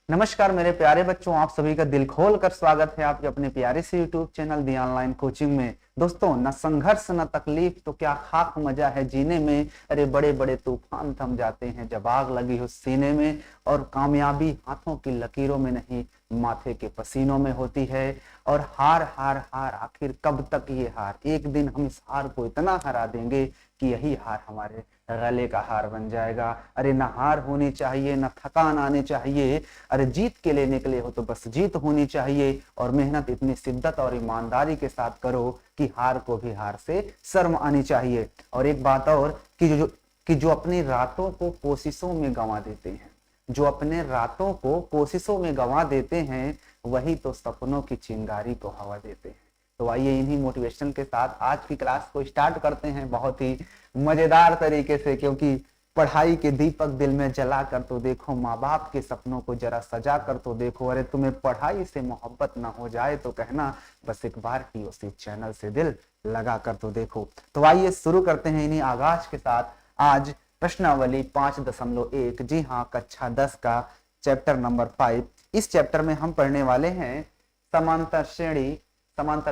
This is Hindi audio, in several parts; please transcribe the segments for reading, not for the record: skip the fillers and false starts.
नमस्कार मेरे प्यारे बच्चों, आप सभी का दिल खोल कर स्वागत है आपके अपने प्यारे से यूट्यूब चैनल दी ऑनलाइन कोचिंग में। दोस्तों, न संघर्ष न तकलीफ तो क्या खाक मजा है जीने में। अरे बड़े बड़े तूफान थम जाते हैं जब आग लगी हो सीने में, और कामयाबी हाथों की लकीरों में नहीं माथे के पसीनों में होती है। और हार हार हार आखिर कब तक ये हार, एक दिन हम इस हार को इतना हरा देंगे कि यही हार हमारे गले का हार बन जाएगा। अरे ना हार होनी चाहिए, ना थकान आनी चाहिए। अरे जीत के लिए निकले हो तो बस जीत होनी चाहिए, और मेहनत इतनी शिद्दत और ईमानदारी के साथ करो कि हार को भी हार से शर्म आनी चाहिए। और एक बात और कि जो अपनी रातों को कोशिशों में गंवा देते हैं, जो अपने रातों को कोशिशों में गंवा देते हैं, वही तो सपनों की चिंगारी को हवा देते हैं। तो आइए इन्हीं मोटिवेशन के साथ आज की क्लास को स्टार्ट करते हैं बहुत ही मजेदार तरीके से, क्योंकि पढ़ाई के दीपक दिल में जला कर तो देखो, माँ बाप के सपनों को जरा सजा कर तो देखो। अरे तुम्हें पढ़ाई से मोहब्बत ना हो जाए तो कहना, बस एक बार ही उसी चैनल से दिल लगा कर तो देखो। तो आइए शुरू करते हैं इन्हीं आगाज के साथ। आज प्रश्नावली 5.1, जी हाँ, कक्षा 10 का चैप्टर नंबर 5। इस चैप्टर में हम पढ़ने वाले हैं समांतर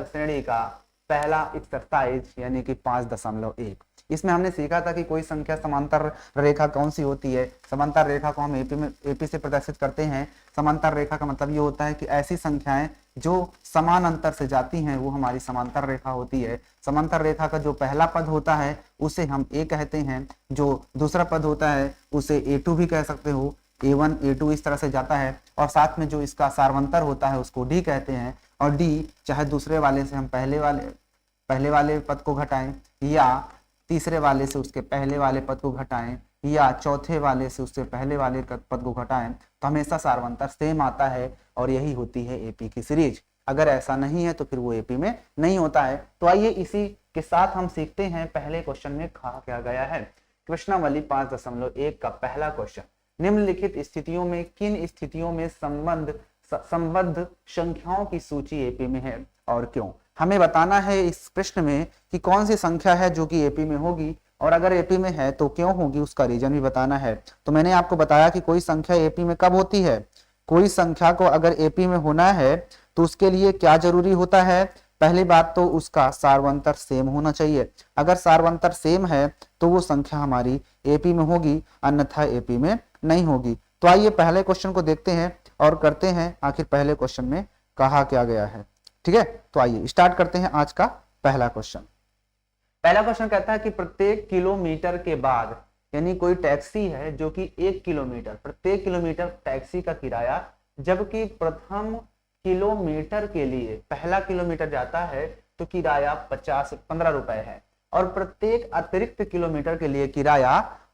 श्रेणी का पहला एक्सरसाइज यानी कि 5.1। इसमें हमने सीखा था कि कोई संख्या समांतर रेखा कौन सी होती है। समांतर रेखा को हम एपी से प्रदर्शित करते हैं। समांतर रेखा का मतलब ये होता है कि ऐसी संख्याएं जो समान अंतर से जाती हैं वो हमारी समांतर रेखा होती है। समांतर रेखा का जो पहला पद होता है उसे हम ए कहते हैं, जो दूसरा पद होता है उसे A2 भी कह सकते हो। A1 A2 इस तरह से जाता है, और साथ में जो इसका सार्वंतर होता है उसको D कहते हैं। और D चाहे दूसरे वाले से हम पहले वाले पद को घटाएं, या तीसरे वाले से उसके पहले वाले पद को घटाएं, या चौथे वाले से उससे पहले वाले पद को घटाएं, तो हमेशा सार्वंतर सेम आता है, और यही होती है एपी की सीरीज। अगर ऐसा नहीं है तो फिर वो एपी में नहीं होता है। तो आइए इसी के साथ हम सीखते हैं पहले क्वेश्चन में कहा क्या गया है। प्रश्नावली 5.1 का पहला क्वेश्चन, निम्नलिखित स्थितियों में किन स्थितियों में संबद्ध संख्याओं की सूची एपी में है और क्यों। हमें बताना है इस प्रश्न में कि कौन सी संख्या है जो कि एपी में होगी, और अगर एपी में है तो क्यों होगी, उसका रीजन भी बताना है। तो मैंने आपको बताया कि कोई संख्या एपी में कब होती है। कोई संख्या को अगर एपी में होना है तो उसके लिए क्या जरूरी होता है। पहली बात तो उसका सार्वंतर सेम होना चाहिए। अगर सार्वंतर सेम है तो वो संख्या हमारी एपी में होगी, अन्यथा एपी में नहीं होगी। तो आइए पहले क्वेश्चन को देखते हैं और करते हैं आखिर पहले क्वेश्चन में कहा क्या गया है। ठीक है, तो आइए स्टार्ट करते हैं आज का पहला क्वेश्चन। पहला क्वेश्चन कहता है कि प्रत्येक किलोमीटर के बाद, यानी कोई टैक्सी है जो कि 1 किलोमीटर, प्रत्येक किलोमीटर टैक्सी का किराया, जबकि प्रथम किलोमीटर के लिए, पहला किलोमीटर जाता है तो किराया 15 रुपए है, और प्रत्येक अतिरिक्त किलोमीटर के लिए किराया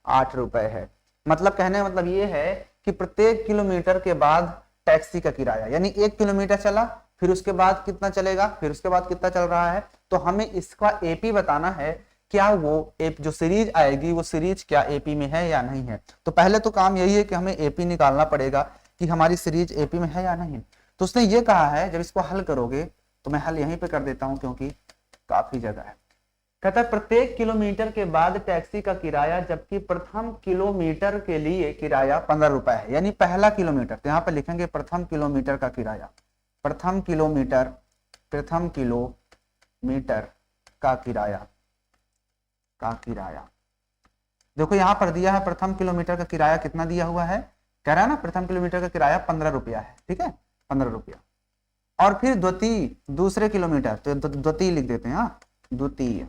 8 रुपए है। मतलब कहने का मतलब ये है कि प्रत्येक किलोमीटर के बाद टैक्सी का किराया, यानी 1 किलोमीटर चला, फिर उसके बाद कितना चलेगा, फिर उसके बाद कितना चल रहा है, तो हमें इसका एपी बताना है। क्या वो जो सीरीज आएगी वो सीरीज क्या एपी में है या नहीं है। तो पहले तो काम यही है कि हमें एपी निकालना पड़ेगा कि हमारी सीरीज एपी में है या नहीं। तो उसने ये कहा है, जब इसको हल करोगे तो मैं हल यहीं पे कर देता हूं क्योंकि काफी जगह है। कहता है प्रत्येक किलोमीटर के बाद टैक्सी का किराया, जबकि प्रथम किलोमीटर के लिए किराया 15 रुपए है। यानी पहला किलोमीटर, तो यहाँ पे लिखेंगे प्रथम किलोमीटर का किराया, प्रथम किलोमीटर का किराया। देखो यहां पर दिया है प्रथम किलोमीटर का किराया कितना दिया हुआ है, कह रहा है ना प्रथम किलोमीटर का किराया 15 रुपया है। ठीक है, 15 रुपया। और फिर दूसरे किलोमीटर, तो द्वितीय लिख देते हैं। हाँ, द्वितीय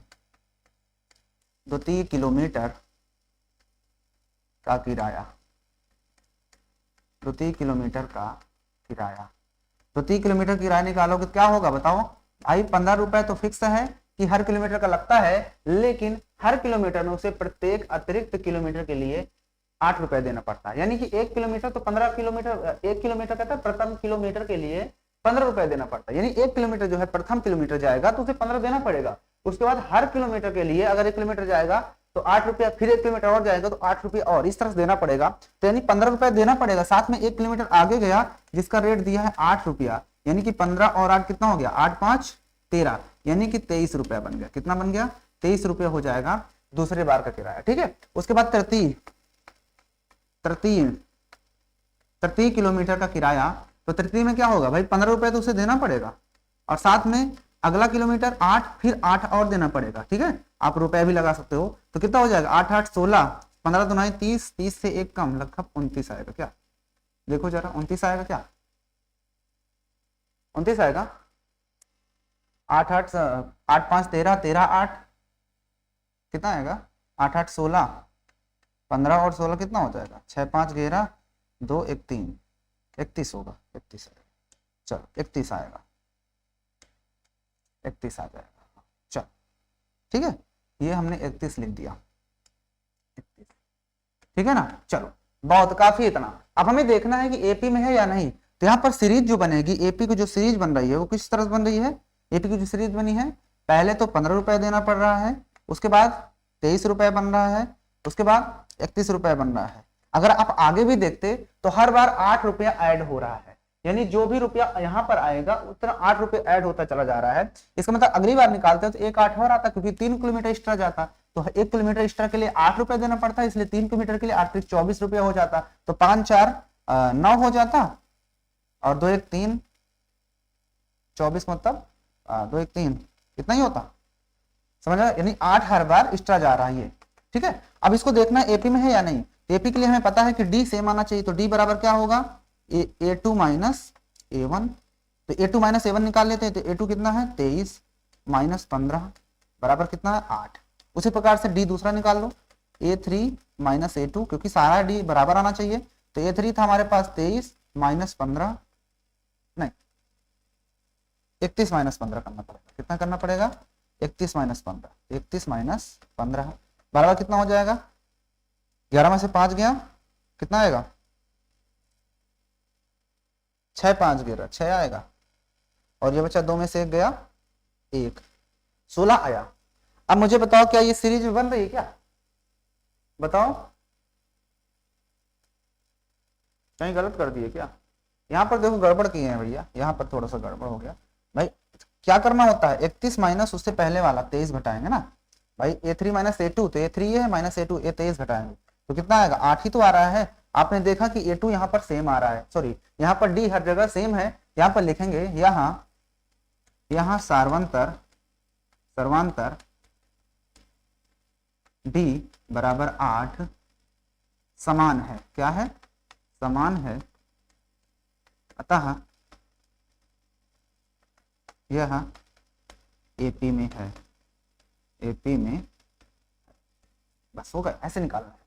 किलोमीटर का किराया, द्वितीय किलोमीटर का किराया। द्वितीय किलोमीटर किराया निकालोगे क्या होगा बताओ भाई। 15 रुपए तो फिक्स है कि हर किलोमीटर का लगता है, लेकिन हर किलोमीटर में उसे प्रत्येक अतिरिक्त किलोमीटर के लिए 8 रुपए देना पड़ता है। यानी कि 1 किलोमीटर तो 15 किलोमीटर, 1 किलोमीटर कहता है प्रथम किलोमीटर के लिए 15 रुपए देना पड़ता है। यानी 1 किलोमीटर जो है प्रथम किलोमीटर जाएगा तो उसे 15 देना पड़ेगा। उसके बाद हर किलोमीटर के लिए अगर 1 किलोमीटर जाएगा तो 8 रुपया, फिर 1 किलोमीटर और जाएगा तो 8 रुपया, और इस तरह से देना पड़ेगा। तो यानी 15 रुपया देना पड़ेगा। साथ में 1 किलोमीटर आगे गया जिसका रेट दिया है 8 रुपया, यानी कि 15 और 8 कितना हो गया, 8 5 13, यानी कि 23 रुपया बन गया। कितना बन गया, 23 रुपया हो जाएगा दूसरे बार का किराया। ठीक है, उसके बाद तृतीय प्रति किलोमीटर का किराया, तो तृतीय में क्या होगा भाई 15 रुपए तो उसे देना पड़ेगा, और साथ में अगला किलोमीटर 8, फिर 8 और देना पड़ेगा। ठीक है, आप रुपए भी लगा सकते हो, तो कितना हो जाएगा 8 8 16, 15 दुनाई 30, 30 से 1 कम, लगभग 29 आएगा। क्या देखो जरा 29 आएगा क्या, 29 आएगा। 8 8 8 5 13, 13 8 कितना आएगा, 8 8 16, 15 और 16 कितना हो जाएगा, 6 5 11 2 1 3, 31 होगा, 31 आएगा। चलो 31 आएगा, 31 आ जाएगा। चलो ठीक है, ये हमने 31 लिख दिया, 31। ठीक है ना, चलो बहुत काफी इतना। अब हमें देखना है कि एपी में है या नहीं। तो यहाँ पर सीरीज जो बनेगी, एपी की जो सीरीज बन रही है वो किस तरह बन रही है, एपी की जो सीरीज बनी है, पहले तो 15 रुपए देना पड़ रहा है, उसके बाद 23 रुपए बन रहा है, उसके बाद 31 रुपए बन रहा है। अगर आप आगे भी देखते तो हर बार 8 रुपया ऐड हो रहा है, यानी जो भी रुपया यहाँ पर आएगा उतना 8 रुपये ऐड होता चला जा रहा है। इसका मतलब अगली बार निकालते हैं तो 1 8 और आता, क्योंकि 3 किलोमीटर एक्स्ट्रा जाता, तो 1 किलोमीटर एक्स्ट्रा के लिए 8 रुपए देना पड़ता है, इसलिए 3 किलोमीटर के लिए 8 24 रुपया हो जाता, तो 5 4 9 हो जाता, और 2 1 3 24 मतलब 2 1 3 इतना ही होता, समझ रहे, यानी 8 हर बार एक्स्ट्रा जा रहा है ये। ठीक है, अब इसको देखना एपी में है या नहीं। एपी के लिए हमें पता है कि डी सेम आना चाहिए, तो डी बराबर क्या होगा, A2 माइनस A1, तो A2 माइनस A1 निकाल लेते हैं, तो A2 कितना है 23 माइनस 15 बराबर कितना है 8। उसी प्रकार से D दूसरा निकाल लो, A3 माइनस A2, क्योंकि सारा D बराबर आना चाहिए, तो A3 था हमारे पास 23 माइनस 15, नहीं 31 माइनस 15 करना पड़ेगा, कितना करना पड़ेगा 31 माइनस 15, 31 माइनस 15 बराबर कितना हो जाएगा, 11 में से 5 गया कितना आएगा, 6 5 11 6 आएगा, और ये बचा 2 में से 1 गया 1, 16 आया। अब मुझे बताओ क्या ये सीरीज में बन रही है क्या, बताओ, कहीं गलत कर दिए क्या, यहाँ पर देखो गड़बड़ किए हैं भैया, यहाँ पर थोड़ा सा गड़बड़ हो गया भाई। क्या करना होता है 31 माइनस उससे पहले वाला 23 घटाएंगे ना भाई, A3 माइनस A2, तो A3 है माइनस A2, ये 23 घटाएंगे तो कितना आएगा 8 ही तो आ रहा है। आपने देखा कि A2 यहाँ पर सेम आ रहा है, सॉरी यहाँ पर D हर जगह सेम है, यहाँ पर लिखेंगे यहाँ सर्वांतर D बराबर 8 समान है, क्या है समान है, अतः यह एपी में है, एपी में, बस हो गया, ऐसे निकालना है।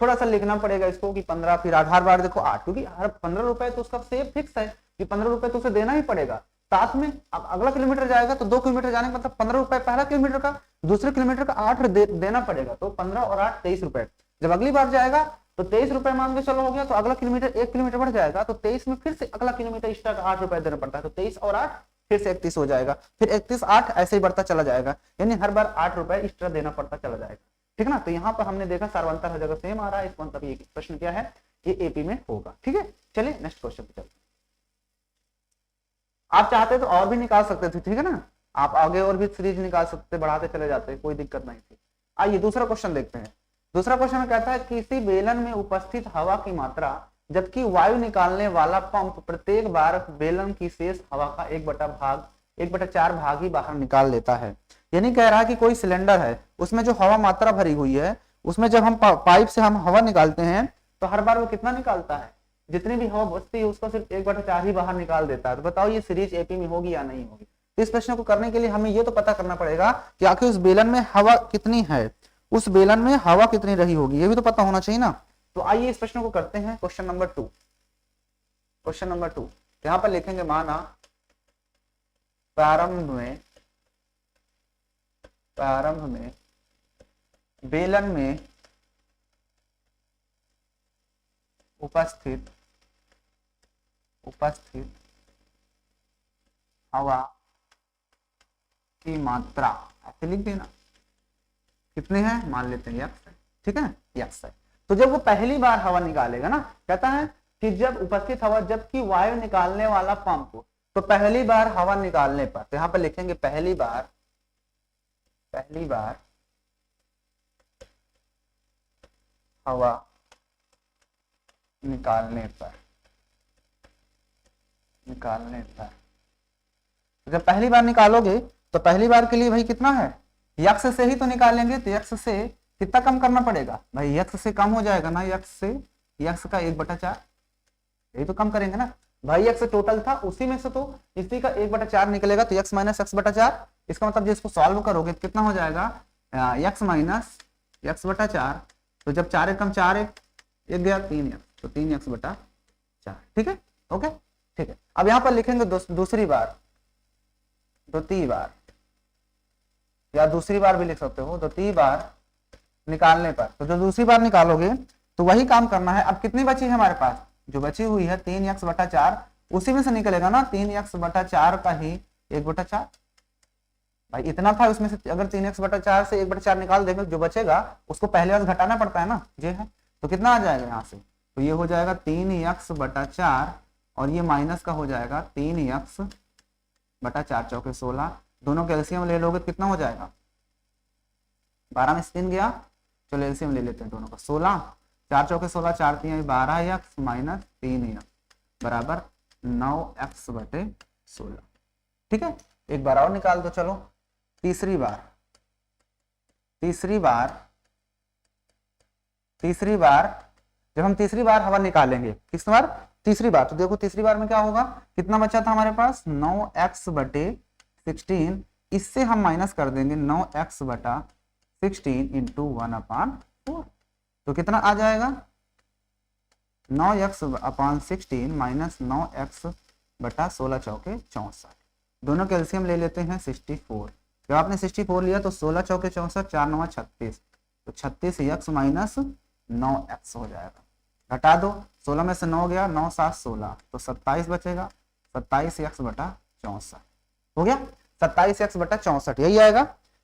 थोड़ा सा लिखना पड़ेगा इसको कि 15 फिर हर बार देखो 8, क्योंकि हर 15 रुपए तो उसका सेव फिक्स है कि 15 रुपए तो उसे देना ही पड़ेगा। साथ में अब अगला किलोमीटर जाएगा तो 2 किलोमीटर जाने का मतलब 15 रुपए पहला किलोमीटर का, दूसरे किलोमीटर का 8 देना पड़ेगा, तो 15 और 8 23 रुपए। जब अगली बार जाएगा तो 23 रुपए मान के चलो हो गया, तो अगला किलोमीटर 1 किलोमीटर बढ़ जाएगा, तो 23 में फिर से अगला किलोमीटर एक्स्ट्रा का 8 रुपए देना पड़ता है, तो 23 और 8 फिर से 31 हो जाएगा, फिर 31 8 ऐसे ही बढ़ता चला जाएगा, यानी हर बार 8 रुपए एक्स्ट्रा देना पड़ता चला जाएगा। ठीक है ना, तो यहाँ पर हमने देखा सर्वांतर हर जगह सेम आ रहा है, इसका मतलब ये प्रश्न क्या है, ये एपी में होगा। ठीक है, चलिए नेक्स्ट क्वेश्चन पे चलते हैं। आप चाहते तो और भी निकाल सकते थे, ठीक है ना, आप आगे और भी सीरीज निकाल सकते, बढ़ाते चले जाते, कोई दिक्कत नहीं थी। आइए दूसरा क्वेश्चन देखते हैं। दूसरा क्वेश्चन कहता है किसी बेलन में उपस्थित हवा की मात्रा जबकि वायु निकालने वाला पंप प्रत्येक बार बेलन की शेष हवा का 1/4 भाग ही बाहर निकाल लेता है। यानी कह रहा है कि कोई सिलेंडर है, उसमें जो हवा मात्रा भरी हुई है, उसमें जब हम पाइप से हम हवा निकालते हैं तो हर बार वो कितना निकालता है, जितनी भी हवा बचती है उसको सिर्फ 1/4 ही बाहर निकाल देता है। तो बताओ ये सीरीज एपी में होगी या नहीं होगी। तो इस प्रश्न को करने के लिए हमें ये तो पता करना पड़ेगा कि आखिर उस बेलन में हवा कितनी है, उस बेलन में हवा कितनी रही होगी, ये भी तो पता होना चाहिए ना। तो आइए इस प्रश्न को करते हैं। क्वेश्चन नंबर 2, क्वेश्चन नंबर 2 यहां पर लिखेंगे माना प्रारंभ में बेलन में उपस्थित हवा की मात्रा, ऐसे लिख देना, कितने हैं मान लेते हैं यक्स है, ठीक है यक्स है। तो जब वो पहली बार हवा निकालेगा ना, कहता है कि जब उपस्थित हवा जबकि वायु निकालने वाला पंप, तो पहली बार हवा निकालने पर, तो यहां पर लिखेंगे पहली बार हवा निकालने पर निकालने पर, जब पहली बार निकालोगे तो पहली बार के लिए भाई कितना है, यक्स से ही तो निकालेंगे, तो यक्स से कितना कम करना पड़ेगा भाई, यक्स से कम हो जाएगा ना, यक्स से यक्स का 1/4, यही तो कम करेंगे ना भाई। यक्स टोटल था उसी में से तो इसी का 1/4 निकलेगा, तो यक्स माइनस x/4, इसका मतलब जिसको सॉल्व करोगे कितना हो जाएगा, यक्स माइनस x/4, तो जब 4 एकम 4 एक गया 3x, तो 3x/4, ठीक है, ओके ठीक है। अब यहाँ पर लिखेंगे दूसरी बार, द्वितीय बार, या दूसरी बार भी लिख सकते हो, द्वितीय बार निकालने पर, तो जो दूसरी बार निकालोगे तो वही काम करना है। अब कितनी बची है हमारे पास, जो बची हुई है 3x/4, उसी में से निकलेगा ना 3x/4 का ही 1/4 भाई, इतना था उसमें से, अगर 3x/4 से 1/4 निकाल देंगे, जो बचेगा उसको पहले वाला घटाना पड़ता है ना, ये है, तो कितना आ जाएगा यहाँ से, तो ये हो जाएगा 3x/4 और ये माइनस का हो जाएगा 3x/4 चौके 16, दोनों का एलसीएम ले लोगे कितना हो जाएगा, 12 में 3 गया, चलो एलसीएम ले लेते हैं दोनों का, 16, 4 चौके 16, 4 3 12x माइनस 3x बराबर 9x/16, ठीक है। एक बार और निकाल दो, चलो तीसरी बार जब हम तीसरी बार हवा निकालेंगे, किस बार, तीसरी बार, तो देखो तीसरी बार में क्या होगा, कितना बचा था हमारे पास 9x/16, इससे हम माइनस कर देंगे 9x/16 इंटू 1/4, तो कितना आ जाएगा 9x/16 माइनस 9x/16 चौके 64, दोनों का एलसीएम ले लेते हैं 64, जब आपने 64 लिया तो 16 चौके 64, 4 9 36, तो 36x माइनस 9x हो जाएगा, घटा दो, 16 में से 9 गया, 9 7 16, तो 27 बचेगा, 27x/64 हो गया, 27x/64 यही आएगा,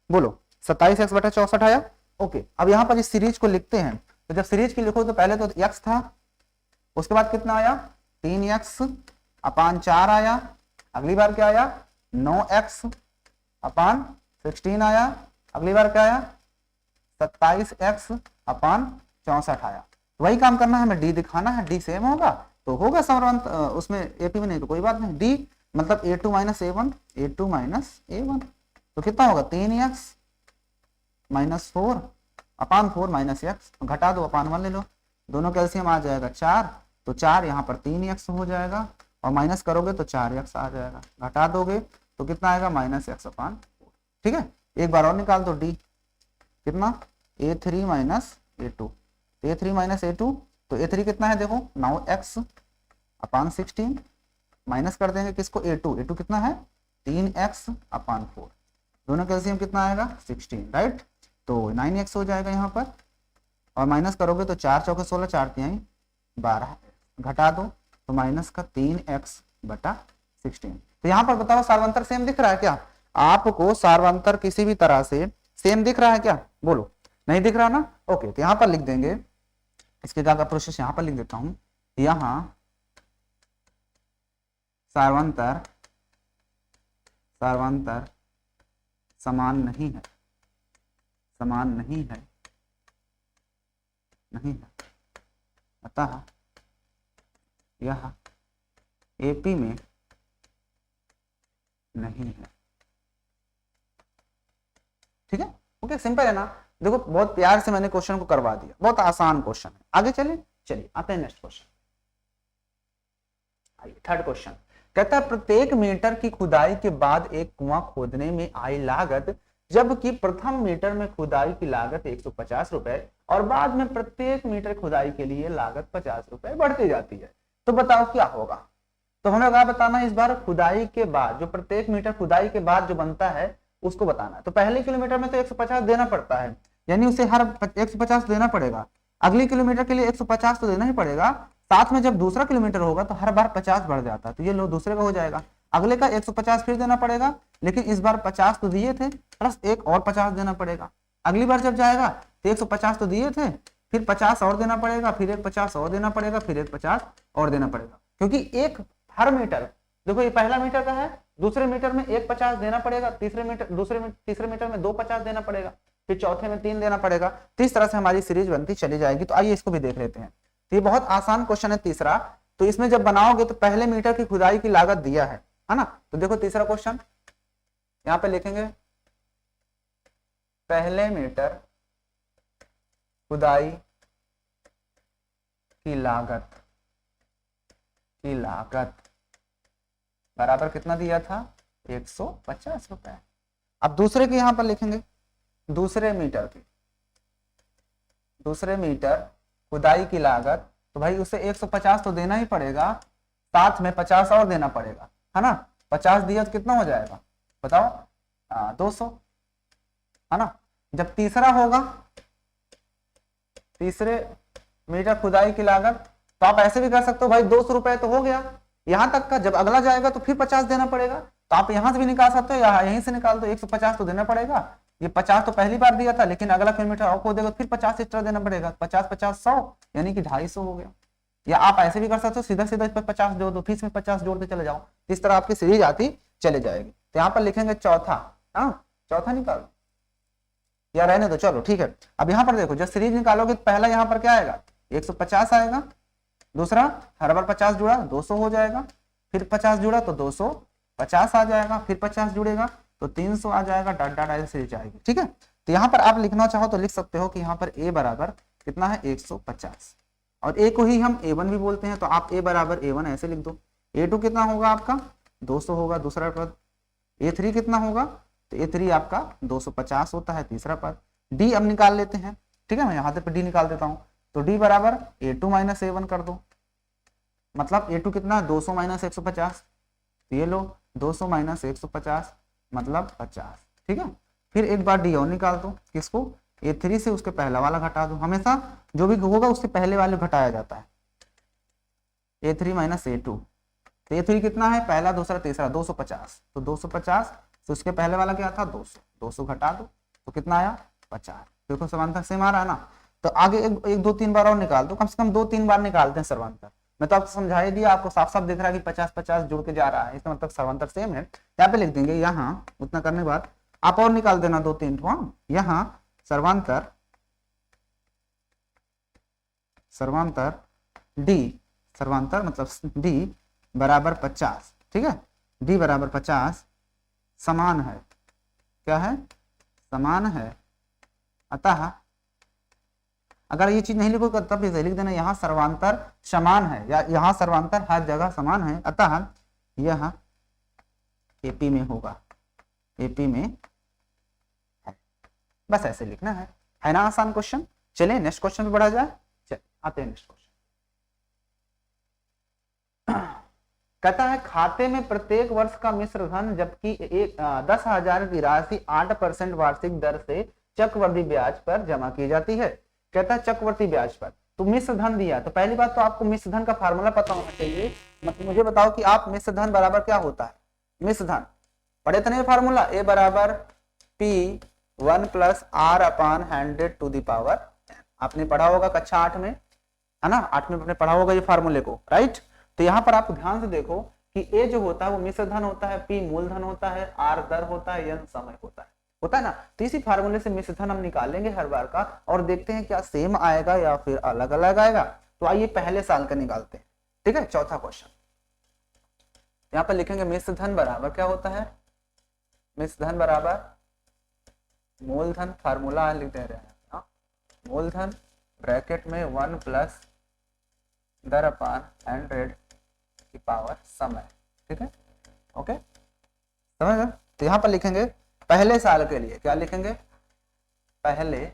बोलो 27x/64 आया, ओके। अब यहाँ पर इस सीरीज को लिखते हैं, तो जब सीरीज की लिखो तो पहले तो x था, उसके बाद कितना आया 3x/4 आया, अगली बार क्या आया 9x/16 आया, अगली बार क्या आया 27x/64 आया, वही काम करना है, हमें डी दिखाना है, डी सेम होगा तो होगा समांतर, उसमें एपी में नहीं तो कोई बात नहीं, डी मतलब a2 minus a1, a2 minus a1, तो कितना होगा 3x माइनस 4/4 माइनस x, घटा दो, अपान 1 ले लो, दोनों कैल्सियम आ जाएगा 4, तो 4 यहाँ पर 3x हो जाएगा, और माइनस करोगे तो 4x आ जाएगा, घटा दोगे तो कितना आएगा -x/4, ठीक है। एक बार और निकाल दो डी, कितना a3 minus a2, a3 minus a2, तो a3 कितना है देखो 9x/16, माइनस कर देंगे किसको a2 कितना है 3x/4, दोनों कैल्सियम कितना आएगा 16, राइट, तो 9x हो जाएगा यहाँ पर, और माइनस करोगे तो 4 चौके 16, 4 3 12, घटा दो तो माइनस का 3x/16, तो यहाँ पर बताओ सार्वंतर सेम दिख रहा है क्या, आपको सार्वंतर किसी भी तरह से सेम दिख रहा है क्या, बोलो नहीं दिख रहा ना, ओके। तो यहाँ पर लिख देंगे, इसके क्या प्रोसेस यहाँ पर लिख देता हूं, यहाँ सार्वंतर समान नहीं है, अतः यह एपी में नहीं है, ठीक है, ओके, सिंपल है ना। देखो बहुत प्यार से मैंने क्वेश्चन को करवा दिया, बहुत आसान क्वेश्चन है, आगे चलिए आते हैं नेक्स्ट क्वेश्चन, आइए थर्ड क्वेश्चन कहता है प्रत्येक मीटर की खुदाई के बाद एक कुआं खोदने में आई लागत, जबकि प्रथम मीटर में खुदाई की लागत 150 रुपए और बाद में प्रत्येक मीटर खुदाई के लिए लागत 50 रुपए बढ़ती जाती है, तो बताओ क्या होगा। तो हमें क्या बताना है, इस बार खुदाई के बाद जो प्रत्येक मीटर खुदाई के बाद जो बनता है उसको बताना है। तो पहले किलोमीटर में तो 150 देना पड़ता है, यानी उसे हर 150 देना पड़ेगा, अगले किलोमीटर के लिए 150 तो देना ही पड़ेगा, साथ में जब दूसरा किलोमीटर होगा तो हर बार 50 बढ़ जाता है, तो ये लो दूसरे का हो जाएगा, अगले का 150 फिर देना पड़ेगा, लेकिन इस बार 50 तो दिए थे प्लस एक और 50 देना पड़ेगा, अगली बार जब जाएगा तो 150 तो दिए थे, फिर 50 और देना पड़ेगा, फिर एक 50 और देना पड़ेगा, फिर एक 50 और देना पड़ेगा, क्योंकि एक हर मीटर, देखो ये पहला मीटर का है, दूसरे मीटर में 150 देना पड़ेगा, तीसरे मीटर में 2 50 देना पड़ेगा, फिर चौथे में 3 देना पड़ेगा, तो इस तरह से हमारी सीरीज बनती चली जाएगी। तो आइए इसको भी देख लेते हैं, तो ये बहुत आसान क्वेश्चन है तीसरा, तो इसमें जब बनाओगे तो पहले मीटर की खुदाई की लागत दिया है ना। तो देखो तीसरा क्वेश्चन यहाँ पे लिखेंगे, पहले मीटर खुदाई की लागत बराबर कितना दिया था, 150 रुपए। अब दूसरे के यहां पर लिखेंगे, दूसरे मीटर खुदाई की लागत, तो भाई उसे 150 तो देना ही पड़ेगा, साथ में 50 और देना पड़ेगा, है ना। 50 दिया तो कितना हो जाएगा बताओ, 200, है ना। जब तीसरा होगा, तीसरे मीटर खुदाई की लागत, तो आप ऐसे भी कर सकते हो भाई, 200 रुपए तो हो गया यहां तक का। जब अगला जाएगा तो फिर 50 देना पड़ेगा, तो आप यहां से भी निकाल सकते हो या यहीं से निकाल दो, 150 तो देना पड़ेगा। ये 50 तो पहली बार दिया था, लेकिन अगला किलोमीटर आपको देगा फिर 50 एक्स्ट्रा देना पड़ेगा, 50 50 100 यानी कि 250 हो गया। या आप ऐसे भी कर सकते हो, सीधा सीधा इस पर 50 जोड़ दो, फीस में 50 जोड़ते चले जाओ, इस तरह आपकी सीरीज आती चले जाएगी। तो यहाँ पर लिखेंगे चौथा, चौथा निकालो या रहने दो, चलो ठीक है। अब यहाँ पर देखो, जब सीरीज निकालोगे तो पहला यहाँ पर क्या आएगा, 150 आएगा, दूसरा हर बार 50 जुड़ा 200 हो जाएगा, फिर 50 जुड़ा तो 250 आ जाएगा, फिर 50 जुड़ेगा तो 300 आ जाएगा, डॉट डॉट ऐसे सीरीज आएगी, ठीक है। तो यहाँ पर आप लिखना चाहो तो लिख सकते हो कि यहाँ पर a बराबर कितना है, 150, और a को ही हम a1 भी बोलते हैं, तो आप a बराबर a1 ऐसे लिख दो। a2 कितना होगा आपका 200 होगा दूसरा पद, a3 कितना होगा, तो a3 आपका 250 होता है तीसरा पद। d अब निकाल लेते हैं, ठीक है, मैं यहाँ पे d निकाल देता हूँ, तो d बराबर a2 माइनस a1 कर दो, मतलब a2 कितना 200 माइनस 150, ये लो 200 माइनस 150 मतलब 50, ठीक है। फिर एक बार डी और निकाल दो, किसको, a3 से उसके पहला वाला घटा दो, हमेशा जो भी होगा उससे पहले वाले घटाया जाता है, a3 माइनस a2, तो a3 कितना है, पहला दूसरा तीसरा 250, तो 250 तो उसके पहले वाला क्या था 200, 200 घटा दो तो कितना आया 50। देखो समांतर सेम आ रहा है ना। तो आगे एक दो तीन बार और निकाल दो, कम से कम 2-3 बार निकालते हैं सर्वांतर। मैं तो आपको समझा ही दिया, आपको साफ साफ दिख रहा है कि 50-50 जुड़ के जा रहा है, इसका मतलब सर्वांतर सेम है। यहाँ पे लिख देंगे, यहाँ उतना करने के बाद आप और निकाल देना 2-3 ठो, यहाँ सर्वांतर डी, सर्वांतर मतलब डी बराबर 50, ठीक है, डी बराबर 50 समान है, क्या है, समान है, अतः अगर ये चीज नहीं लिखोगे तब इसे लिख देना, यहाँ सर्वांतर समान है, या यहाँ सर्वांतर हर जगह समान है, अतः यह एपी में होगा, एपी में है, बस ऐसे लिखना है ना, आसान क्वेश्चन। चलिए नेक्स्ट क्वेश्चन पे बढ़ा जाए, चलिए आते हैं नेक्स्ट क्वेश्चन। कहता है खाते में प्रत्येक वर्ष का मिश्र धन, जबकि 10,000 की राशि 8% वार्षिक दर से चक्रवृद्धि ब्याज पर जमा की जाती है। कहता है चक्रवृद्धि ब्याज पर, तो मिश्र धन दिया, तो पहली बात तो आपको मिश्र धन का फार्मूला पता होना चाहिए। मतलब मुझे बताओ कि आप मिश्र धन बराबर क्या होता है, मिश्र धन पढ़े तो नहीं फार्मूला, ए बराबर P1 plus R upon 100 to the power, आपने पढ़ा होगा कक्षा 8 में, है ना, 8 में आपने पढ़ा होगा ये फार्मूले को, राइट। तो यहाँ पर आप ध्यान से देखो कि ए जो होता है वो मिश्र धन होता है, पी मूलधन होता है, आर दर होता है, एन समय होता है ना। तो इसी फार्मूले से मिश्र धन हम निकालेंगे हर बार का, और देखते हैं क्या सेम आएगा या फिर अलग अलग आएगा। तो आइए पहले साल का निकालते हैं, ठीक है। चौथा क्वेश्चन यहाँ पर लिखेंगे, मिश्र धन बराबर क्या होता है, मिश्र धन बराबर मूलधन, फार्मूला लिख दे रहे हैं, मूलधन ब्रैकेट में 1 प्लस दर अपान 100 की पावर समय, ठीक है, ओके समझ गए। तो यहाँ पर लिखेंगे पहले साल के लिए, क्या लिखेंगे, पहले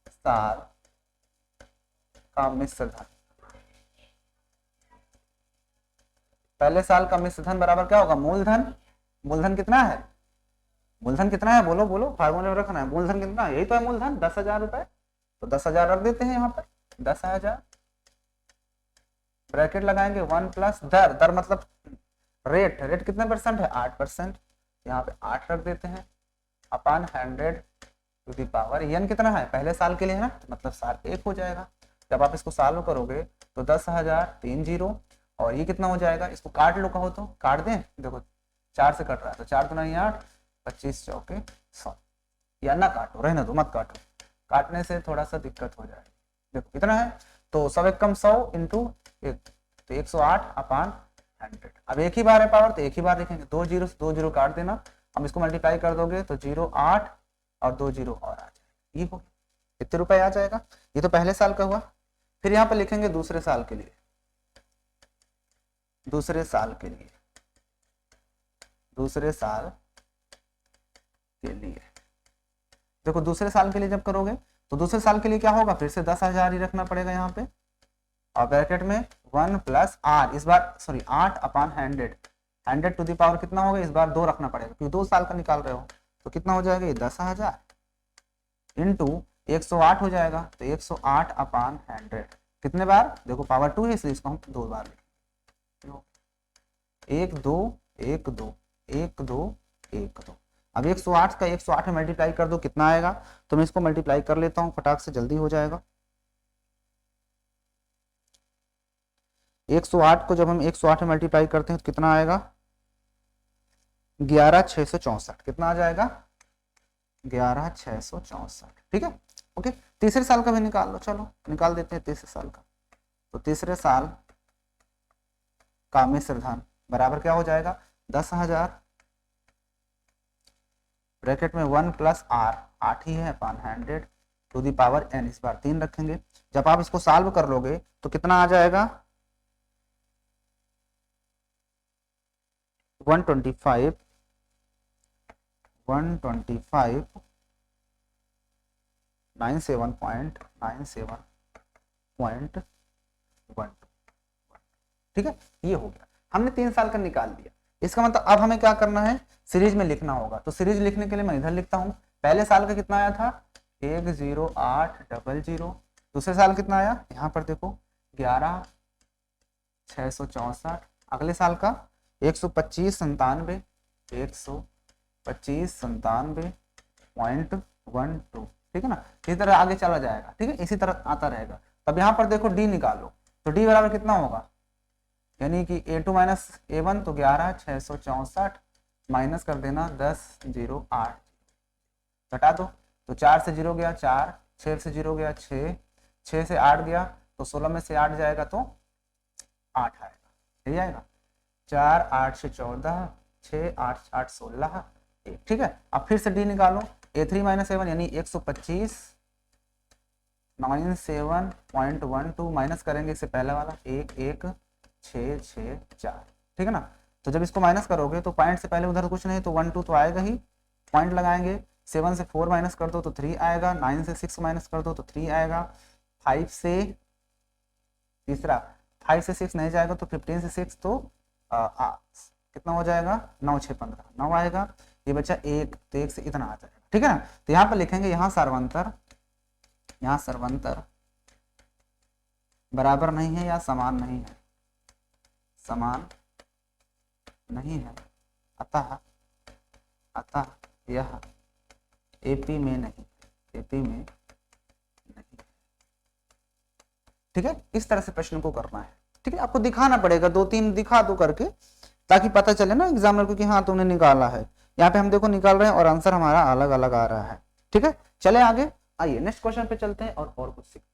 साल का मिश्र धन, पहले साल का मिश्र धन बराबर क्या होगा, मूलधन, मूलधन कितना है, मूलधन कितना है, बोलो बोलो, फार्मूले में रखना है, मूलधन कितना है, यही तो है मूलधन 10,000 रुपए, तो 10,000 रख देते हैं यहाँ पर, 10,000 ब्रैकेट लगाएंगे 1 प्लस दर, दर मतलब रेट, रेट कितने परसेंट है 8%, यहाँ पे 8 रख देते हैं, अपान 100 टू दी पावर, एन कितना है पहले साल के लिए है ना, मतलब साल 1 हो जाएगा। जब आप इसको सॉल्व करोगे तो 10,000 3 जीरो, और ये कितना हो जाएगा, इसको काट लो, कहो तो काट दें, देखो 4 से कट रहा है, तो 4 दूना 8, 25 चौके 100, या ना काटो, रहने दो मत काटो, काटने से थोड़ा सा दिक्कत हो जाएगी। देखो कितना है, तो 100 कम 100 इंटू तो 108 अपान 100। अब एक ही बार है पावर तो एक ही बार लिखेंगे, 2 जीरो से 2 जीरो काट देना, हम इसको मल्टीप्लाई कर दोगे तो 08 और 2 जीरो और आ जाएगा, ये हो गया। कितने रुपए आ जाएगा, ये तो पहले साल का हुआ। फिर यहाँ पर लिखेंगे दूसरे साल के लिए, दूसरे साल के लिए, दूसरे साल के लिए। देखो दूसरे साल के लिए जब करोगे तो दूसरे साल के लिए क्या होगा, फिर से 10,000 ही रखना पड़ेगा यहाँ पे, और ब्रैकेट में 1 प्लस आर, इस बार sorry 8 upon 100, 100 to the power कितना होगा, इस बार 2 रखना पड़ेगा क्योंकि 2 साल का निकाल रहे हो, तो कितना हो जाएगा ये 10,000 इंटू 108 हो जाएगा, तो 108 अपान 100 कितने बार, देखो पावर 2 है इसलिए इसको हम 2 बार लिखेंगे, 1 2 1 2 1 2 1 2। अब 108 का 108 में मल्टीप्लाई कर दो कितना आएगा, तो मैं इसको मल्टीप्लाई कर लेता हूँ फटाक से, जल्दी हो जाएगा। 108 को जब हम 108 में मल्टीप्लाई करते हैं तो कितना आएगा, 11,664, कितना आ जाएगा 11,664, ठीक है ओके। तीसरे साल का भी निकाल लो, चलो निकाल देते हैं तीसरे साल का। तो तीसरे साल का मिश्र धन बराबर क्या हो जाएगा, 10,000 ब्रैकेट में 1 प्लस आर, 8 ही है अपान 100 टू दी पावर n, इस बार 3 रखेंगे। जब आप इसको सॉल्व कर लोगे तो कितना आ जाएगा, 125 97.97.12, ठीक है ये हो गया, हमने 3 साल का निकाल लिया। इसका मतलब अब हमें क्या करना है, सीरीज में लिखना होगा। तो सीरीज लिखने के लिए मैं इधर लिखता हूँ, पहले साल का कितना आया था 10800, दूसरे साल कितना आया यहाँ पर देखो 11,664, अगले साल का 125 97.97.12, ठीक है ना, इसी तरह आगे चला जाएगा, ठीक है इसी तरह आता रहेगा। तब यहाँ पर देखो डी निकालो, तो डी बराबर कितना होगा, यानी कि a2 माइनस a1, तो 11,664 माइनस कर देना 10,008, घटा दो तो 4 से 0 गया 4, 6 से 0 गया 6, 6 से 8 गया तो 16 में से 8 जाएगा तो 8 आएगा, यही आएगा 4 8 से 14, 6 8 8 16, ठीक है। अब फिर से डी निकालो, a3 माइनस a1 यानी 125 97.12 माइनस करेंगे इससे पहले वाला 1 1 6 6 4, ठीक है ना। तो जब इसको माइनस करोगे तो पॉइंट से पहले उधर कुछ नहीं तो 1 2 तो आएगा ही, पॉइंट लगाएंगे, 7 से 4 माइनस कर दो तो 3 आएगा, 9 से 6 माइनस कर दो तो 3 आएगा, 5 से तीसरा 5 से 6 नहीं जाएगा तो 15 से 6 तो कितना हो जाएगा 9 6 15 9 आएगा, ये बच्चा 1 तो 1 से इतना आ जाएगा, ठीक है ना। तो यहाँ पर लिखेंगे यहाँ सर्वंतर बराबर नहीं है या समान नहीं है, समान नहीं है, अतः यह एपी में नहीं, ठीक है। इस तरह से प्रश्न को करना है, ठीक है। आपको दिखाना पड़ेगा, 2-3 दिखा दो करके ताकि पता चले ना एग्जामिनर को कि हाँ तुमने निकाला है। यहाँ पे हम देखो निकाल रहे हैं और आंसर हमारा अलग अलग आ रहा है, ठीक है। चले आगे, आइए नेक्स्ट क्वेश्चन पे चलते हैं और कुछ सीखते हैं।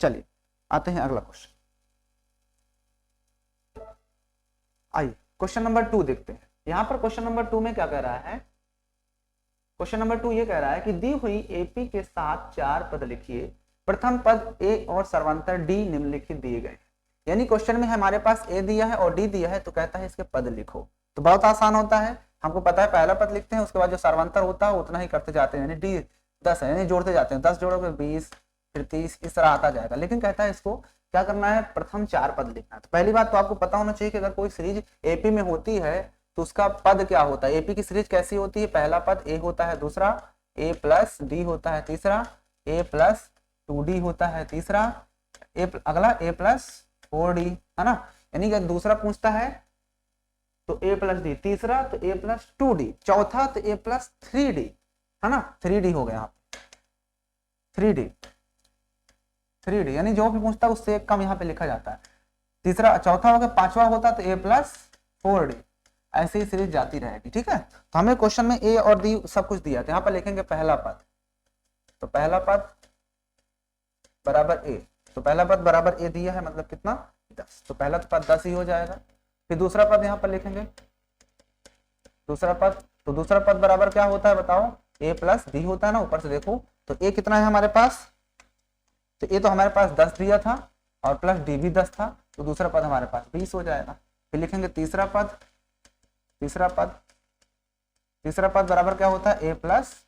चलिए आते हैं अगला क्वेश्चन, आइए क्वेश्चन नंबर 2 देखते हैं। यहाँ पर क्वेश्चन नंबर 2 में क्या कह रहा है, क्वेश्चन नंबर 2 ये कह रहा है कि दी हुई एपी के साथ 4 पद लिखिए, प्रथम पद ए और सर्वांतर डी निम्नलिखित दिए गए। यानी क्वेश्चन में हमारे पास ए दिया है और डी दिया है, तो कहता है इसके पद लिखो। तो बहुत आसान होता है, हमको पता है पहला पद लिखते हैं, उसके बाद जो सर्वांतर होता है उतना ही करते जाते हैं, यानी डी 10 है यानी जोड़ते जाते हैं, 10 जोड़ोगे 20 फिर 30 इस तरह आता जाएगा। लेकिन कहता है इसको क्या करना है, प्रथम 4 पद लिखना है। तो पहली बात तो आपको पता होना चाहिए कि अगर कोई सीरीज एपी में होती है तो उसका पद क्या होता है। एपी की सीरीज कैसी होती है, पहला पद ए होता है, दूसरा ए प्लस डी होता है, तीसरा ए प्लस 2d होता है, तीसरा अगला ए प्लस 4d, है ना। यानी कि दूसरा पूछता है तो ए प्लस डी, तीसरा तो ए प्लस 2d, चौथा तो ए प्लस 3d, है ना। 3d हो गया, 3d यानी जो भी पूछता है उससे एक कम यहाँ पे लिखा जाता है। तीसरा चौथा हो गया, पांचवा होता तो ए प्लस 4d, ऐसे ही सीरीज जाती रहेगी, ठीक है। तो हमें क्वेश्चन में ए और डी सब कुछ दिया था, यहाँ पर लिखेंगे पहला पद, तो पहला पद बराबर ए, तो पहला पद बराबर ए दिया है, मतलब कितना 10, तो पहला पद 10 ही हो जाएगा। फिर दूसरा पद यहाँ पर लिखेंगे, दूसरा पद, तो दूसरा पद बराबर क्या होता है बताओ, a प्लस बी होता है ना, ऊपर से देखो तो a कितना है हमारे पास, तो a तो हमारे पास 10 दिया था और प्लस d भी 10 था, तो दूसरा पद हमारे पास 20 हो जाएगा। फिर लिखेंगे तीसरा पद, तीसरा पद, तीसरा पद बराबर क्या होता है, a प्लस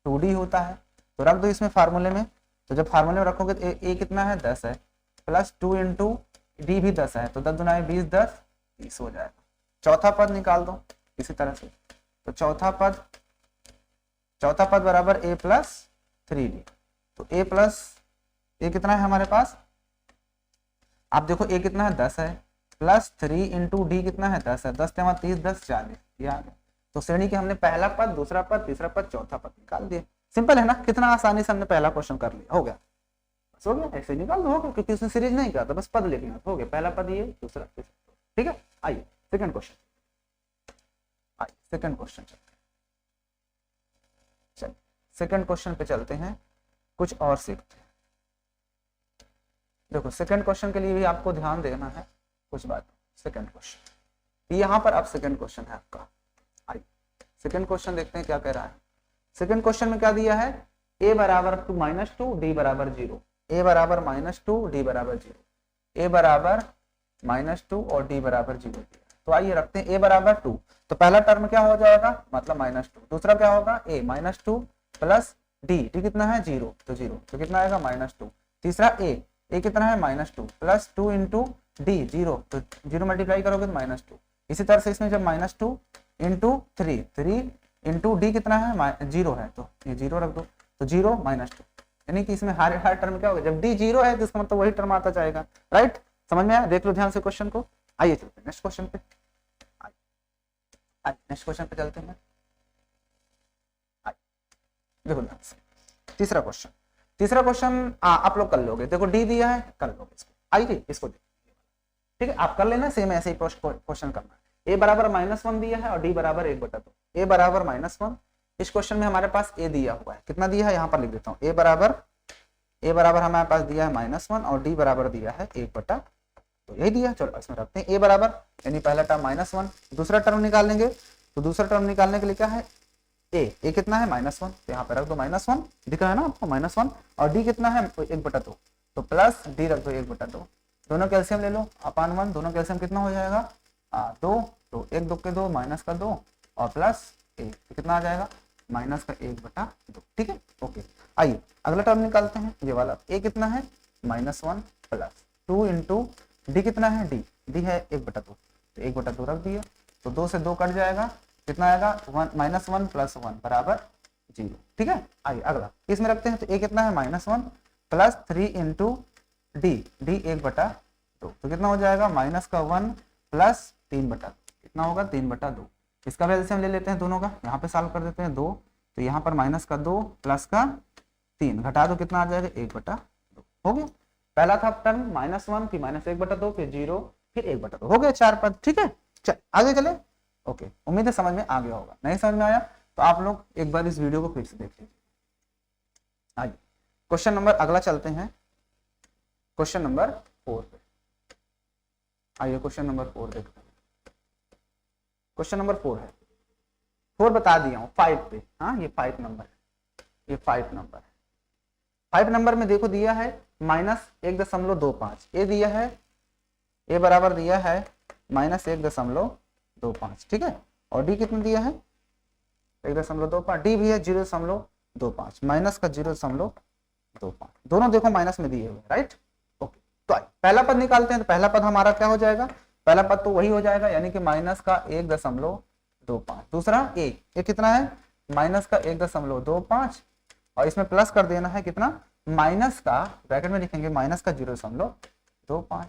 2d होता है, तो रख दो इसमें फार्मूले में, तो जब फार्मूले में रखोगे तो a कितना है 10 है, प्लस 2 इंटू डी भी 10 है, तो 10 दुना 20, 10 30 हो जाएगा। चौथा पद निकाल दो इसी तरह से, तो चौथा पद बराबर a प्लस 3d, तो a प्लस a कितना है हमारे पास, आप देखो a कितना है 10 है, प्लस 3 इंटू डी कितना है 10 है, 10 तेरह 30, 10 40, ये आ गया। तो श्रेणी के हमने पहला पद, दूसरा पद, तीसरा पद, चौथा पद निकाल दिए। सिंपल है ना, कितना आसानी से हमने पहला क्वेश्चन कर लिया, हो गया, बस हो गया, ऐसे निकाल दो, हो गया, क्योंकि उसने सीरीज नहीं किया था, बस पद लिखना, हो गया, पहला पद ये, दूसरा, तीसरा, ठीक है। आइए सेकंड क्वेश्चन, आइए सेकंड क्वेश्चन चलते हैं, चलिए सेकंड क्वेश्चन पे चलते हैं, कुछ और सीखते हैं। देखो सेकंड क्वेश्चन के लिए भी आपको ध्यान देना है कुछ बात। सेकंड क्वेश्चन, यहाँ पर अब सेकंड क्वेश्चन है आपका, आइए सेकंड क्वेश्चन देखते हैं क्या कह रहा है। सेकंड क्वेश्चन में क्या दिया है, a बराबर टू -2 d बराबर 0, a बराबर -2 d बराबर 0, a बराबर -2 और d बराबर 0। तो आइए रखते हैं a बराबर 2, तो पहला टर्म क्या हो जाएगा, मतलब -2, दूसरा क्या होगा a -2 प्लस d कितना है 0, तो 0, तो कितना आएगा -2, तीसरा a कितना है -2 प्लस 2 इंटू डी 0, तो 0 मल्टीप्लाई करोगे तो -2। इसी तरह से इसमें जब -2 इंटू 3 इंटू डी कितना है 0 है, तो ये 0 रख दो, तो 0 -2, यानी कि इसमें हर टर्म क्या होगा, जब डी 0 है तो इसका मतलब वही टर्म आता जाएगा, राइट। समझ में आया, देख लो ध्यान से क्वेश्चन को। आइए चलते हैं नेक्स्ट क्वेश्चन पे, नेक्स्ट क्वेश्चन पे चलते हैं। देखो तीसरा क्वेश्चन, तीसरा क्वेश्चन आप लोग कर लोगे, देखो डी दिया है, कर लोगे इसको, आइए इसको देखिए, ठीक है, आप कर लेना, सेम ऐसे ही क्वेश्चन करना है। a बराबर -1 दिया है और d बराबर 1/2, a बराबर -1, इस क्वेश्चन में हमारे पास a दिया हुआ है, कितना दिया है यहाँ पर लिख देता हूँ, a बराबर हमारे पास दिया है -1 और d बराबर दिया है 1/2, तो यही दिया, चलो इसमें रखते हैं a बराबर, यानी पहला टर्म -1, दूसरा टर्म निकालेंगे, तो दूसरा टर्म निकालने के लिए क्या है, a कितना है -1, तो यहाँ पे रख दो -1, दिख रहा है ना आपको -1, और d कितना है 1/2, तो प्लस d रख दो 1/2, दोनों कैल्शियम ले लो अपान 1, दोनों कैल्शियम कितना हो जाएगा 2, तो 1 2 के 2 माइनस का 2 और प्लस 1, तो कितना आ जाएगा -1/2, ठीक है, ओके। आइए अगला टर्म निकालते हैं, ये वाला a कितना है -1 प्लस 2 इंटू डी कितना है, डी है 1/2, तो 1/2 रख दिया, तो 2 से 2 कट जाएगा, कितना आएगा -1 प्लस 1 बराबर 0, ठीक है। आइए अगला इसमें रखते हैं, तो a कितना है -1 प्लस 3 इंटू डी 1/2, तो कितना हो जाएगा -1 प्लस 3/2, कितना होगा 3/2, इसका एलसीएम ले लेते हैं दोनों का, यहाँ पे सॉल्व कर देते हैं 2, तो यहाँ पर -2 प्लस का 3 घटा दो, कितना आ जाएगा 1/2, हो गया। पहला था टर्म -1 फिर -1/2 फिर 0 फिर 1/2, हो गया 4 पद, ठीक है। चल आगे चले, ओके, उम्मीद है समझ में आ गया होगा, नहीं समझ में आया तो आप लोग एक बार इस वीडियो को फिर से देख लीजिए। आइए क्वेश्चन नंबर अगला चलते हैं, क्वेश्चन नंबर 4 पे, आइए क्वेश्चन नंबर 4 देखते हैं। क्वेश्चन नंबर 4 है, 4 बता दिया हूँ 5 पे, हाँ ये 5 नंबर है, ये 5 नंबर है। 5 नंबर में देखो दिया है -1.25, ए दिया है, ए बराबर दिया है -1.25, ठीक है, और डी कितना दिया है 1.25, डी भी है 0.25, माइनस का 0.25, दोनों देखो माइनस में दिए हुए, राइट, ओके। तो पहला पद निकालते हैं, तो पहला पद हमारा क्या हो जाएगा, पहला पद तो वही हो जाएगा, यानी कि -1.25, दूसरा ए कितना है -1.25, और इसमें प्लस कर देना है कितना, माइनस का ब्रैकेट में लिखेंगे -0.25,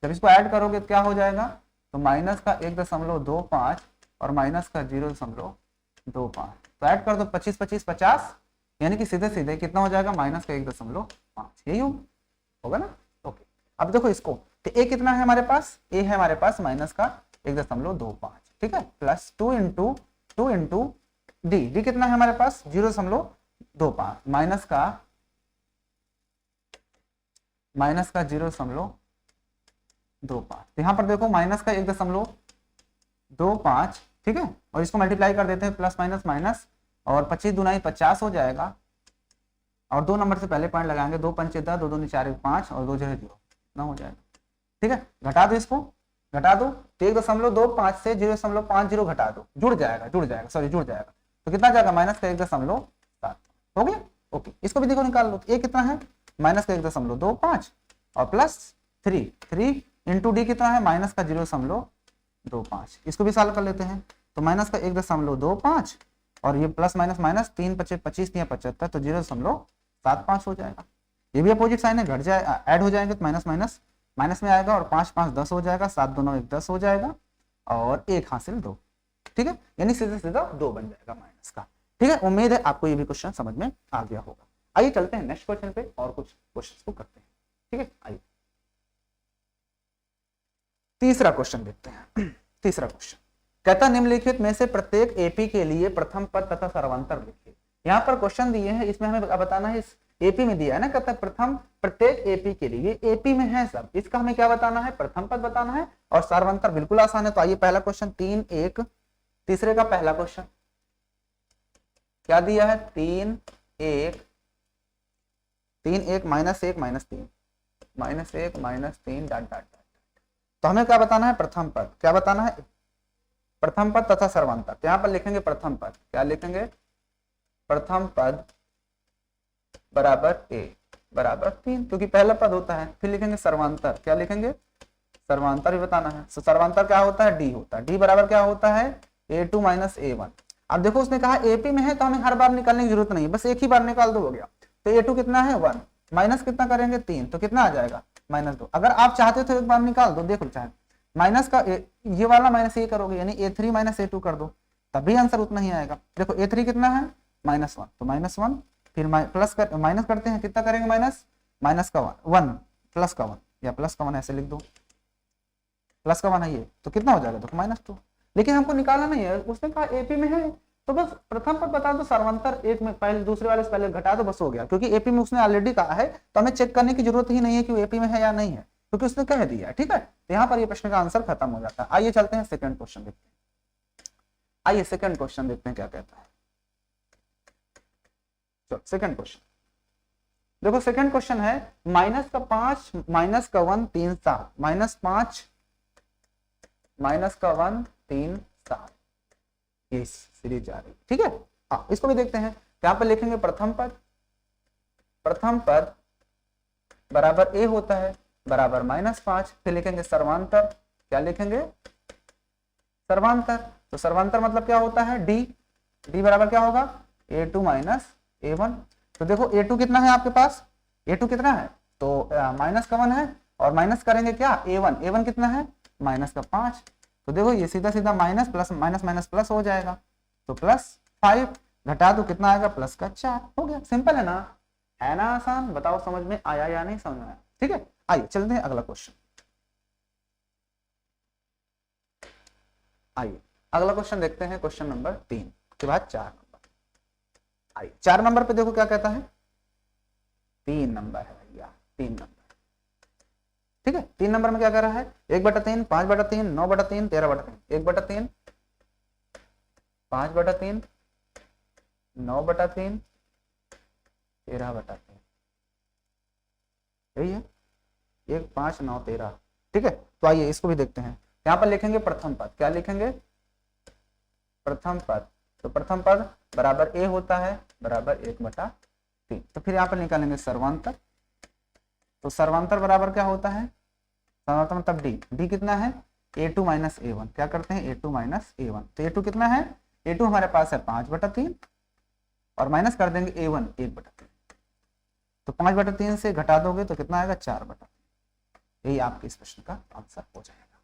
जब इसको ऐड करोगे तो क्या हो जाएगा, तो -1.25 और -0.25, तो ऐड कर दो 25 25 50, यानी कि सीधे सीधे कितना हो जाएगा -1.5, यही होगा ना, ओके। अब देखो इसको, तो ए कितना है हमारे पास, ए है हमारे पास -1.25, ठीक है, प्लस 2 इंटू डी कितना है हमारे पास 0.25, माइनस का 0.25। यहाँ पर देखो माइनस का 1.25, ठीक है, और इसको मल्टीप्लाई कर देते हैं प्लस माइनस माइनस, और 25 दूनी 50 हो जाएगा, और 2 नंबर से पहले पॉइंट लगाएंगे, 2 पंचे 10, 2 दूनी 4, 5 और 2 0 ना हो जाएगा, ठीक है। घटा दो, इसको घटा दो, तो 1.25 से 0.50 घटा दो, जुड़ जाएगा, तो कितना जाएगा, माइनस का 1.7 हो गया। ओके, इसको भी देखो निकाल लो, ये कितना है, माइनस का 1.25 और प्लस 3 इंटू डी कितना है, माइनस का 0.25। इसको भी सॉल्व कर लेते हैं, तो माइनस का 1.25 और ये प्लस माइनस माइनस, 3 पचे 25 या 75, तो 0.75 हो जाएगा। ये भी अपोजिट साइन है, घट जाए ऐड हो जाएंगे तो माइनस माइनस माइनस में आएगा, और 5 5 10 हो जाएगा, 7 2 9 1 10 हो जाएगा, और 1 हासिल 2, ठीक है, यानी सीधे सीधा 2 बन जाएगा माइनस का, ठीक है। उम्मीद है आपको ये भी क्वेश्चन समझ में आ गया होगा। आइए चलते हैं नेक्स्ट क्वेश्चन पे और कुछ क्वेश्चंस को करते हैं, ठीक है। आइए तीसरा क्वेश्चन देखते हैं। तीसरा क्वेश्चन कहता निम्नलिखित में से प्रत्येक एपी के लिए प्रथम पद तथा सर्वांतर लिखिए। यहाँ पर क्वेश्चन दिए हैं, इसमें हमें बताना है, इस एपी में दिया है ना, कहता है प्रथम प्रत्येक एपी के लिए, ये एपी में है सब, इसका हमें क्या बताना है, प्रथम पद बताना है, और सर्वांतर बिल्कुल आसान है। तो आइए पहला क्वेश्चन 3 1, तीसरे का पहला क्वेश्चन क्या दिया है, 3 1 minus 1 minus 3 dot dot dot. तो हमें क्या बताना है, प्रथम पद, क्या बताना है, प्रथम पद तथा सर्वांतर। तो यहाँ पर लिखेंगे प्रथम पद, क्या लिखेंगे, प्रथम पद बराबर ए बराबर 3, क्योंकि पहला पद होता है। फिर लिखेंगे सर्वांतर, क्या लिखेंगे, सर्वांतर भी बताना है। तो सर्वांतर क्या होता है, डी होता है, डी बराबर क्या होता है, a2 माइनस a1। अब देखो उसने कहा एपी में है, तो हमें हर बार निकालने की जरूरत नहीं है, बस एक ही बार निकाल दो, हो गया। तो a2 कितना है 1, माइनस कितना करेंगे 3, तो कितना आ जाएगा -2। अगर आप चाहते हो तो एक बार निकाल दो, देखो चाहे माइनस का ये वाला माइनस ये करोगे, यानी a3 माइनस a2 कर दो, तभी आंसर उतना ही आएगा। देखो a3 कितना है -1, तो -1, फिर प्लस कर माइनस करते हैं, कितना करेंगे माइनस का 1 प्लस का 1, या प्लस का 1 ऐसे लिख दो, प्लस का 1 है ये, तो कितना हो जाएगा, देखो -2। लेकिन हमको निकालना नहीं है, उसने कहा एपी में है, तो बस प्रथम पद बता दो, सर्वांतर एक में पहले दूसरे वाले से पहले घटा दो, बस हो गया। क्योंकि एपी में उसने ऑलरेडी कहा है, तो हमें चेक करने की जरूरत ही नहीं है कि वो एपी में है या नहीं है, क्योंकि उसने कह दिया है, ठीक है। तो यहाँ पर ये प्रश्न का आंसर खत्म हो जाता है। आइए चलते हैं सेकंड क्वेश्चन देखते हैं। आइए सेकंड क्वेश्चन देखते हैं क्या कहता है। चलो सेकंड क्वेश्चन देखो, सेकंड क्वेश्चन है माइनस का 5 माइनस का 1 3 7, -5 माइनस का 1 3 7, ये सीरीज जा रही, ठीक है। इसको भी देखते हैं, यहाँ पर लिखेंगे प्रथम पद बराबर ए होता है बराबर -5, फिर लिखेंगे सर्वांतर, क्या लिखेंगे, सर्वांतर। तो सर्वांतर मतलब क्या होता है, डी बराबर क्या होगा, a2 माइनस a1। तो देखो a2 कितना है आपके पास, a2 कितना है, तो माइनस का 1 है, और माइनस करेंगे क्या a1 कितना है, माइनस का 5। तो देखो ये सीधा सीधा minus plus minus minus plus हो जाएगा, तो +5 घटा दो, कितना आएगा, +4, हो गया। सिंपल है ना आसान। बताओ समझ में आया या नहीं समझ में आया, ठीक है। आइए चलते हैं अगला क्वेश्चन। आइए अगला क्वेश्चन देखते हैं, क्वेश्चन नंबर 3 के बाद 4 नंबर। आइए 4 नंबर पे देखो क्या कहता है, 3 नंबर है भैया, 3 नंबर, ठीक है। 3 नंबर में क्या कर रहा है, 1/3 5/3 9/3 13/3, 1/3 5/3 9/3 13/3, यही है 1 5 9 13, ठीक है। तो आइए इसको भी देखते हैं। यहाँ पर लिखेंगे प्रथम पद, क्या लिखेंगे, प्रथम पद। तो प्रथम पद बराबर ए होता है बराबर 1/3। तो फिर यहाँ पर निकालेंगे सर्वांतर। तो सर्वांतर बराबर क्या होता है, सर्वांतर मतलब डी कितना है, a2 माइनस a1, क्या करते हैं a2 माइनस a1। तो a2 कितना है, a2 हमारे पास है 5/3, और माइनस कर देंगे a1 1/3। तो 5/3 से घटा दोगे तो कितना आएगा 4/3। यही आपके इस प्रश्न का आंसर हो जाएगा।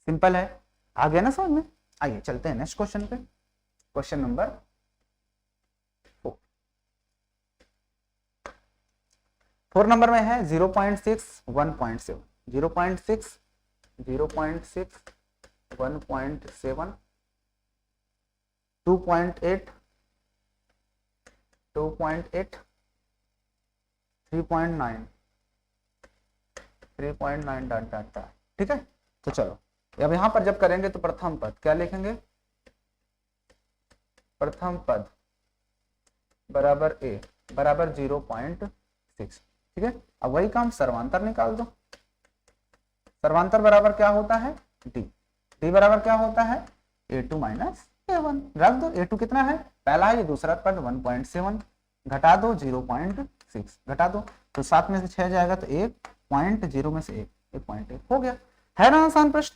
सिंपल है, आ गया ना समझ में। आइए चलते हैं नेक्स्ट क्वेश्चन पे, क्वेश्चन नंबर 4 नंबर में है 0.6 1.7, 0.6 0.6 1.7 2.8 2.8 3.9 3.9 डॉट डॉट डॉट। ठीक है, तो चलो अब यहाँ पर जब करेंगे तो प्रथम पद क्या लिखेंगे, प्रथम पद बराबर ए बराबर 0.6। ठीक है, अब वही काम सर्वांतर निकाल दो। सर्वांतर बराबर क्या होता है, डी। डी बराबर क्या होता है, a2 माइनस a1। रख दो, a2 कितना है, पहला है, ये दूसरा पद 1.7, घटा दो 0.6, घटा दो तो 7 में से 6 जाएगा तो 1.0 में से 1.1 हो गया। है ना आसान प्रश्न।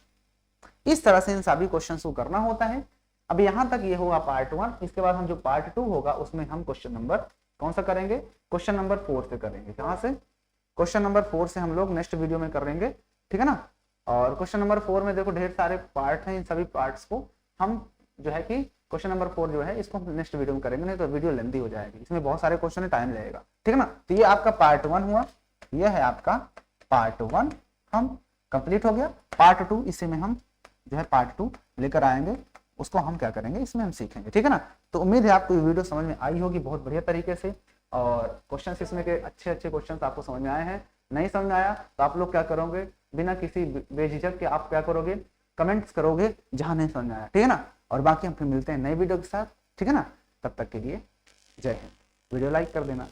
इस तरह से इन सभी क्वेश्चंस को करना होता है। अब यहाँ तक ये होगा पार्ट 1। इसके बाद हम जो पार्ट 2 होगा उसमें हम क्वेश्चन नंबर कौन सा करेंगे, क्वेश्चन नंबर 4 से करेंगे। कहाँ से, क्वेश्चन नंबर 4 से हम लोग नेक्स्ट वीडियो में करेंगे। ठीक है ना। और क्वेश्चन नंबर 4 में देखो ढेर सारे पार्ट हैं, इन सभी पार्ट्स को हम जो है कि क्वेश्चन नंबर 4 जो है इसको हम नेक्स्ट वीडियो में करेंगे, नहीं तो वीडियो लेंदी हो जाएगी, इसमें बहुत सारे क्वेश्चन है, टाइम लगेगा। ठीक है ना। तो ये आपका पार्ट 1 हुआ, ये है आपका पार्ट 1 हम कंप्लीट हो गया। पार्ट 2 इसी में हम जो है पार्ट 2 लेकर आएंगे, उसको हम क्या करेंगे इसमें हम सीखेंगे। ठीक है ना। तो उम्मीद है आपको ये वीडियो समझ में आई होगी बहुत बढ़िया तरीके से, और क्वेश्चन इसमें के अच्छे अच्छे क्वेश्चन आपको समझ में आए हैं। नहीं समझ में आया तो आप लोग क्या करोगे, बिना किसी बेझिझक के आप क्या करोगे, कमेंट्स करोगे जहां नहीं समझ में आया। ठीक है ना। और बाकी हम फिर मिलते हैं नए वीडियो के साथ। ठीक है ना। तब तक के लिए जय हिंद। वीडियो लाइक कर देना।